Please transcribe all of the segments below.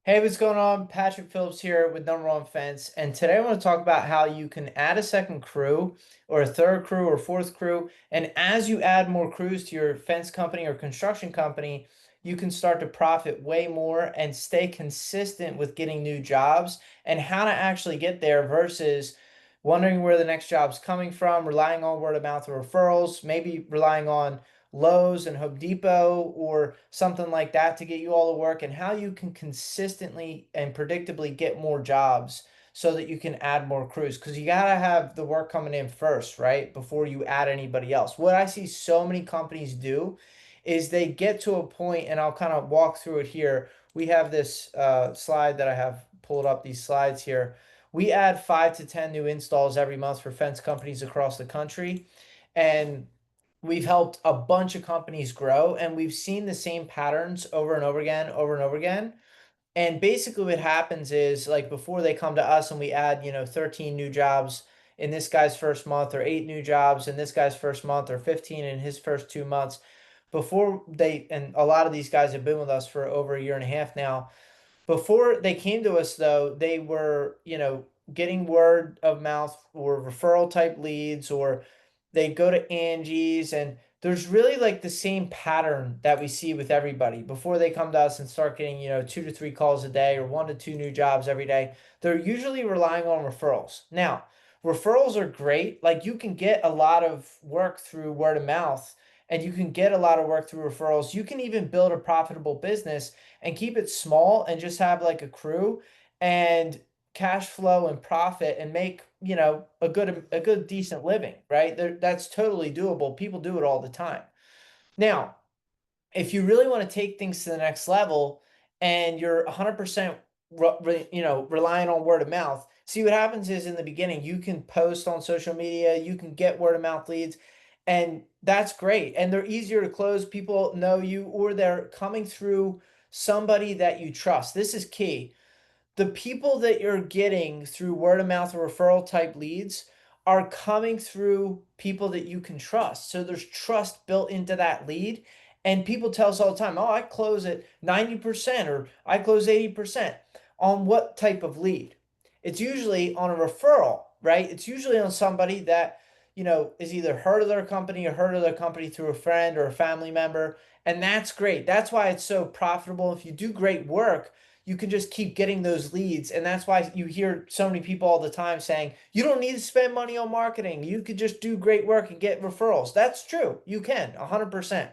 Hey, what's going on? Patrick Phillips here with Number One Fence, and today I want to talk about how you can add a second crew or a third crew or fourth crew, and as you add more crews to your fence company or construction company, you can start to profit way more and stay consistent with getting new jobs and how to actually get there versus wondering where the next job's coming from, relying on word of mouth or referrals, maybe relying on Lowe's and Home Depot or something like that to get you all to work, and how you can consistently and predictably get more jobs so that you can add more crews because you got to have the work coming in first, right? Before you add anybody else. What I see so many companies do is they get to a point, and I'll kind of walk through it here. We have this slide that I have pulled up, these slides here. We add 5 to 10 new installs every month for fence companies across the country. And we've helped a bunch of companies grow, and we've seen the same patterns over and over again, over and over again. And basically what happens is like before they come to us and we add, 13 new jobs in this guy's first month or 8 new jobs in this guy's first month or 15 in his first 2 months before they, and a lot of these guys have been with us for over a year and a half now. Before they came to us, though, they were, getting word of mouth or referral type leads, or they go to Angie's, and there's really like the same pattern that we see with everybody. Before they come to us and start getting, 2 to 3 calls a day or 1 to 2 new jobs every day, they're usually relying on referrals. Now, referrals are great. Like you can get a lot of work through word of mouth and you can get a lot of work through referrals. You can even build a profitable business and keep it small and just have like a crew and cash flow and profit and make, a good decent living, right? That's totally doable. People do it all the time. Now, if you really want to take things to the next level and you're 100% relying on word of mouth, see what happens is in the beginning you can post on social media, you can get word of mouth leads, and that's great, and they're easier to close. People know you, or they're coming through somebody that you trust. This is key. The people that you're getting through word of mouth or referral type leads are coming through people that you can trust. So there's trust built into that lead. And people tell us all the time, oh, I close at 90% or I close 80%. On what type of lead? It's usually on a referral, right? It's usually on somebody that, is either heard of their company or heard of their company through a friend or a family member. And that's great. That's why it's so profitable. If you do great work, you can just keep getting those leads. And that's why you hear so many people all the time saying, you don't need to spend money on marketing. You could just do great work and get referrals. That's true. You can, 100%.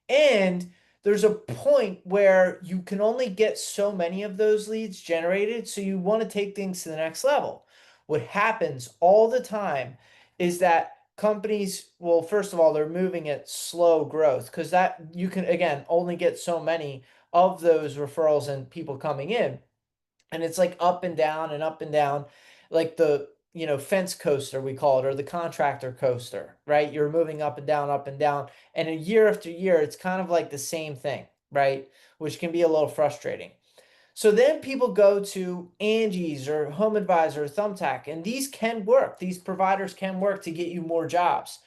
And there's a point where you can only get so many of those leads generated. So you want to take things to the next level. What happens all the time is that companies, well, first of all, they're moving at slow growth because that you can, again, only get so many of those referrals and people coming in. And it's like up and down and up and down, like the, fence coaster, we call it, or the contractor coaster, right? You're moving up and down, up and down. And a year after year, it's kind of like the same thing, right? Which can be a little frustrating. So then people go to Angie's or Home Advisor or Thumbtack, and these can work. These providers can work to get you more jobs.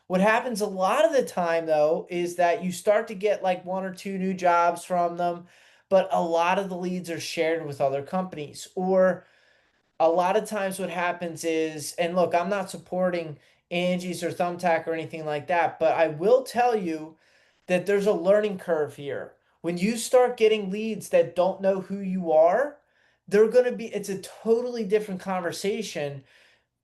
What happens a lot of the time, though, is that you start to get like 1 or 2 new jobs from them, but a lot of the leads are shared with other companies. Or a lot of times what happens is, and look, I'm not supporting Angie's or Thumbtack or anything like that, but I will tell you that there's a learning curve here. When you start getting leads that don't know who you are, it's a totally different conversation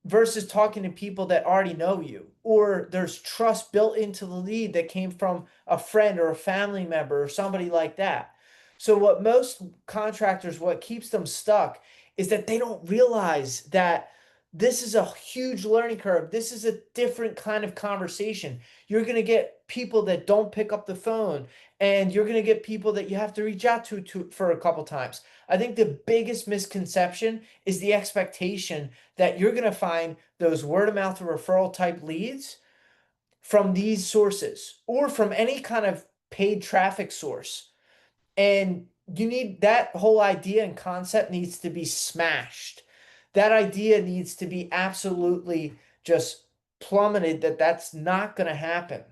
versus talking to people that already know you, or there's trust built into the lead that came from a friend or a family member or somebody like that. So what most contractors, what keeps them stuck is that they don't realize that this is a huge learning curve. This is a different kind of conversation. You're going to get people that don't pick up the phone, and you're going to get people that you have to reach out to for a couple times. I think the biggest misconception is the expectation that you're going to find those word of mouth or referral type leads from these sources or from any kind of paid traffic source. And you need that whole idea and concept needs to be smashed. That idea needs to be absolutely just plummeted, that that's not going to happen.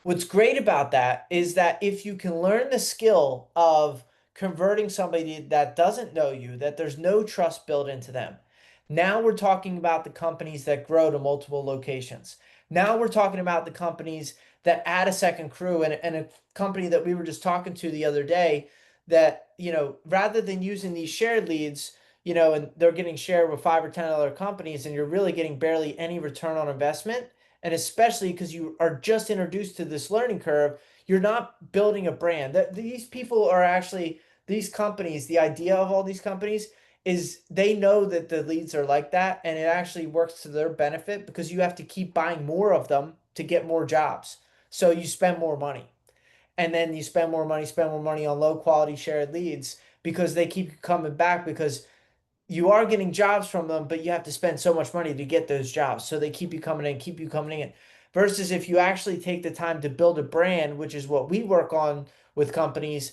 What's great about that is that if you can learn the skill of converting somebody that doesn't know you, that there's no trust built into them. Now we're talking about the companies that grow to multiple locations. Now we're talking about the companies that add a second crew, and a company that we were just talking to the other day that, rather than using these shared leads, and they're getting shared with 5 or 10 other companies, and you're really getting barely any return on investment. And especially because you are just introduced to this learning curve, you're not building a brand. That these people are actually, these companies, the idea of all these companies is they know that the leads are like that, and it actually works to their benefit because you have to keep buying more of them to get more jobs. So you spend more money, and then you spend more money on low quality shared leads because they keep coming back because you are getting jobs from them, but you have to spend so much money to get those jobs. So they keep you coming in, keep you coming in. Versus if you actually take the time to build a brand, which is what we work on with companies,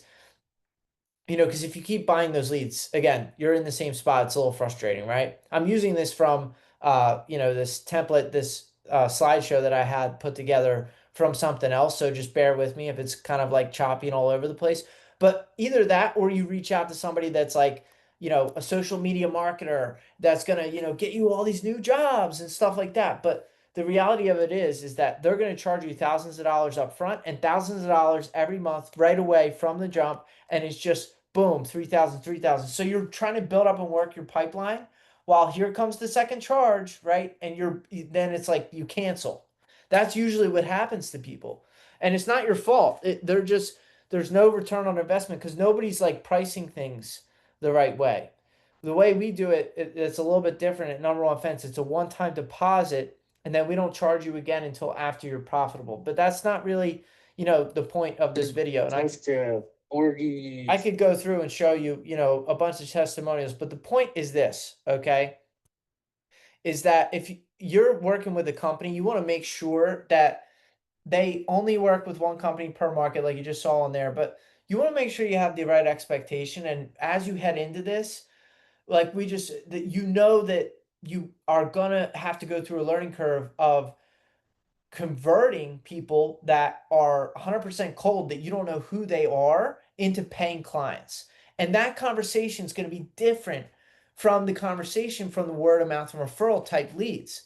because if you keep buying those leads, again, you're in the same spot. It's a little frustrating, right? I'm using this from, this template, this slideshow that I had put together from something else. So just bear with me if it's kind of like choppy and all over the place. But either that, or you reach out to somebody that's like, a social media marketer that's gonna, get you all these new jobs and stuff like that. But the reality of it is that they're going to charge you thousands of dollars up front and thousands of dollars every month right away from the jump, and it's just boom, 3,000, 3,000. So you're trying to build up and work your pipeline while here comes the second charge, right? And then it's like you cancel. That's usually what happens to people. And it's not your fault. There's no return on investment because nobody's like pricing things the right way. The way we do it's a little bit different at Number One Fence. It's a one-time deposit, and then we don't charge you again until after you're profitable. But that's not really, the point of this video. And I could go through and show you, a bunch of testimonials, but the point is this, okay? Is that if you're working with a company, you want to make sure that they only work with one company per market, like you just saw on there, but you want to make sure you have the right expectation. And as you head into this, like that that you are gonna have to go through a learning curve of converting people that are 100% cold, that you don't know who they are, into paying clients. And that conversation is going to be different from the conversation from the word of mouth and referral type leads.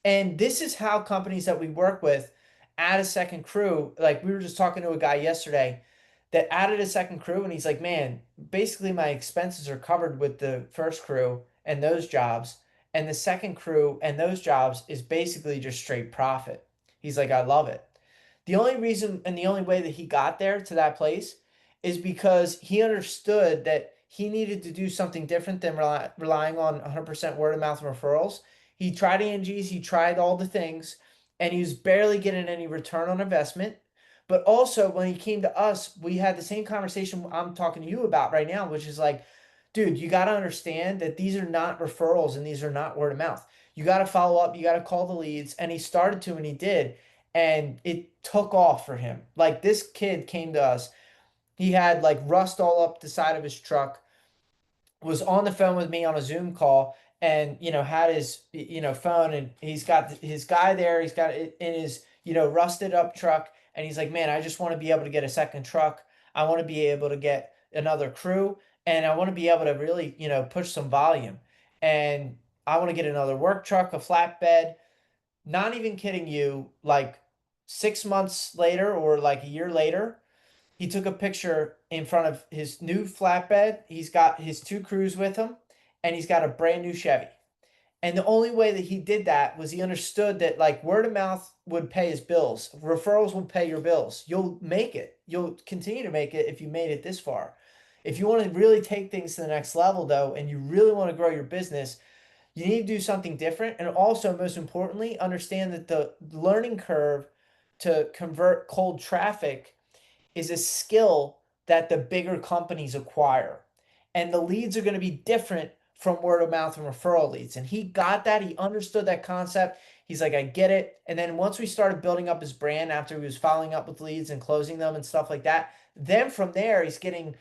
And this is how companies that we work with add a second crew. Like we were just talking to a guy yesterday that added a second crew, and he's like, man, basically my expenses are covered with the first crew and those jobs. And the second crew and those jobs is basically just straight profit. He's like, I love it. The only reason and the only way that he got there to that place is because he understood that he needed to do something different than relying on 100% word of mouth referrals. He tried Angie's, he tried all the things, and he was barely getting any return on investment. But also, when he came to us, we had the same conversation I'm talking to you about right now, which is like, dude, you got to understand that these are not referrals and these are not word of mouth. You got to follow up, you got to call the leads. And he started to, and he did. And it took off for him. Like this kid came to us, he had like rust all up the side of his truck, was on the phone with me on a Zoom call, and had his phone, and he's got his guy there, he's got it in his rusted up truck, and he's like, man, I just want to be able to get a second truck. I want to be able to get another crew, and I want to be able to really push some volume, and I want to get another work truck, a flatbed. Not even kidding you, like 6 months later or like a year later, he took a picture in front of his new flatbed. He's got his two crews with him, and he's got a brand new Chevy. And the only way that he did that was he understood that like word of mouth would pay his bills. Referrals will pay your bills. You'll make it. You'll continue to make it if you made it this far. If you want to really take things to the next level though, and you really want to grow your business, you need to do something different. And also, most importantly, understand that the learning curve to convert cold traffic is a skill that the bigger companies acquire. And the leads are going to be different from word of mouth and referral leads. And he got that. He understood that concept. He's like, I get it. And then once we started building up his brand after he was following up with leads and closing them and stuff like that, then from there, he's getting,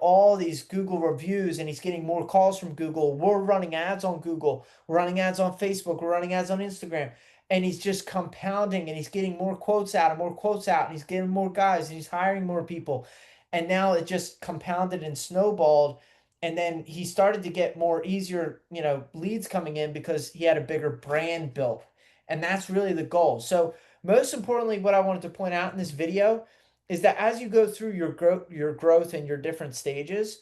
all these Google reviews, and he's getting more calls from Google. We're running ads on Google. We're running ads on Facebook. We're running ads on Instagram. and he's just compounding and he's getting more quotes out and more quotes out and he's getting more guys and he's hiring more people. And now it just compounded and snowballed. And then he started to get more easier, leads coming in because he had a bigger brand built. And that's really the goal. So most importantly, what I wanted to point out in this video is that as you go through your growth and your different stages,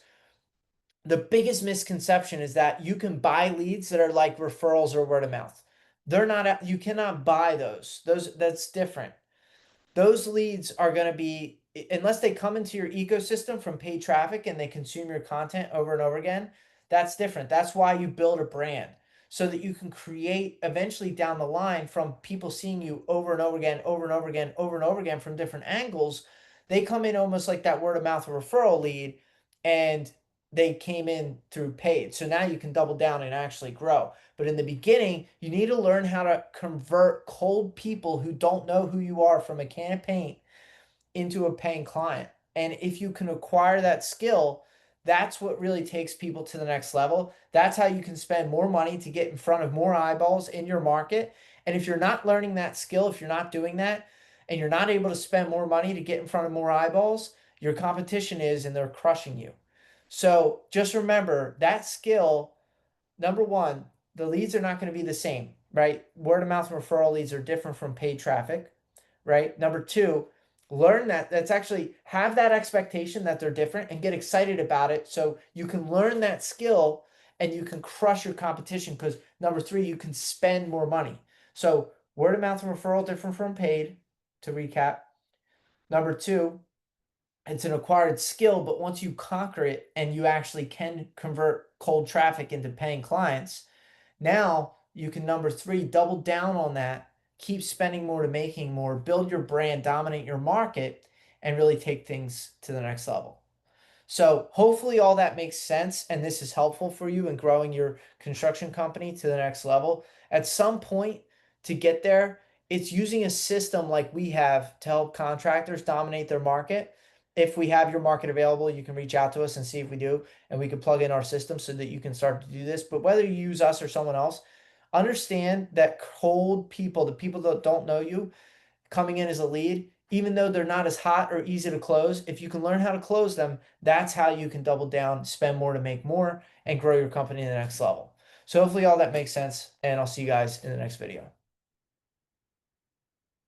the biggest misconception is that you can buy leads that are like referrals or word of mouth. They're not, you cannot buy those. That's different. Those leads are going to be, unless they come into your ecosystem from paid traffic and they consume your content over and over again, that's different. That's why you build a brand so that you can create eventually down the line from people seeing you over and over again, over and over again, over and over again from different angles. They come in almost like that word of mouth referral lead, and they came in through paid. So now you can double down and actually grow. But in the beginning, you need to learn how to convert cold people who don't know who you are from a can of paint into a paying client. And if you can acquire that skill, that's what really takes people to the next level. That's how you can spend more money to get in front of more eyeballs in your market. And if you're not learning that skill, if you're not doing that, and you're not able to spend more money to get in front of more eyeballs, your competition is, and they're crushing you. So just remember that skill. Number one, the leads are not going to be the same, right? Word of mouth referral leads are different from paid traffic, right? Number two, learn that. That's actually have that expectation that they're different and get excited about it so you can learn that skill and you can crush your competition. Because number three, you can spend more money. So word of mouth referral different from paid, to recap. Number two, it's an acquired skill, but once you conquer it and you actually can convert cold traffic into paying clients, now you can, number three, double down on that, keep spending more to making more, build your brand, dominate your market, and really take things to the next level. So hopefully all that makes sense and this is helpful for you in growing your construction company to the next level. At some point to get there, it's using a system like we have to help contractors dominate their market. If we have your market available, you can reach out to us and see if we do, and we can plug in our system so that you can start to do this. But whether you use us or someone else, understand that cold people, the people that don't know you, coming in as a lead, even though they're not as hot or easy to close, if you can learn how to close them, that's how you can double down, spend more to make more, and grow your company to the next level. So hopefully all that makes sense, and I'll see you guys in the next video.